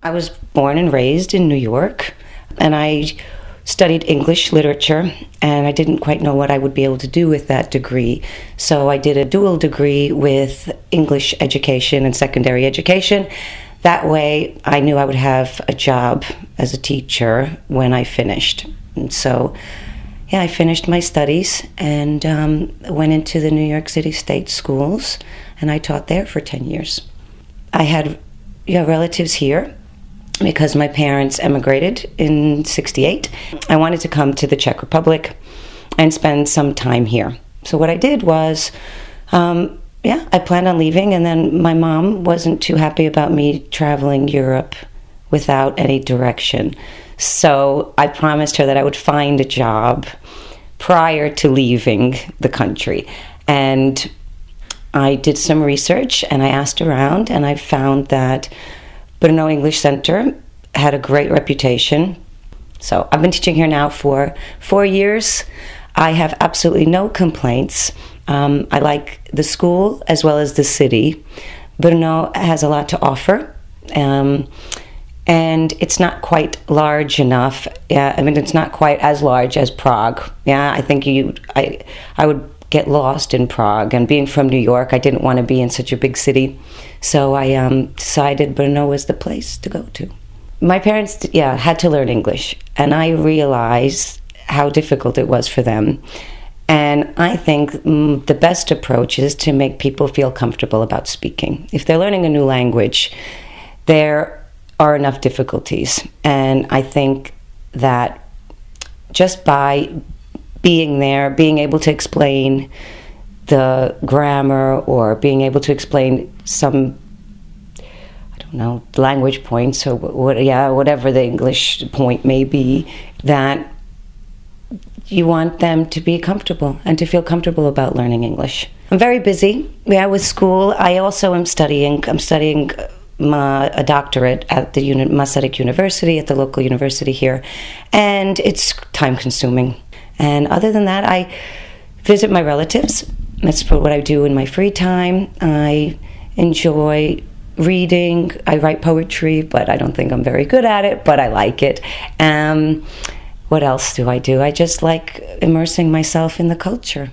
I was born and raised in New York, and I studied English literature, and I didn't quite know what I would be able to do with that degree. So I did a dual degree with English education and secondary education. That way I knew I would have a job as a teacher when I finished. And so, yeah, I finished my studies and went into the New York City state schools, and I taught there for 10 years. I had relatives here because my parents emigrated in '68. I wanted to come to the Czech Republic and spend some time here. So what I did was, I planned on leaving, and then my mom wasn't too happy about me traveling Europe without any direction. So I promised her that I would find a job prior to leaving the country. And I did some research, and I asked around, and I found that Brno English Center had a great reputation. So I've been teaching here now for 4 years. I have absolutely no complaints. I like the school as well as the city. Brno has a lot to offer. And it's not quite large enough. It's not quite as large as Prague. I think I would get lost in Prague. And being from New York, I didn't want to be in such a big city. So I decided Brno was the place to go to. My parents, had to learn English. And I realized how difficult it was for them. And I think the best approach is to make people feel comfortable about speaking. If they're learning a new language, there are enough difficulties. And I think that just by being there, being able to explain the grammar or being able to explain some, language points or whatever the English point may be, that you want them to be comfortable and to feel comfortable about learning English. I'm very busy. With school. I also am studying. I'm studying a doctorate at the Masaryk University, at the local university here, and it's time-consuming. And other than that, I visit my relatives. That's what I do in my free time. I enjoy reading. I write poetry, but I don't think I'm very good at it, but I like it. What else do? I just like immersing myself in the culture.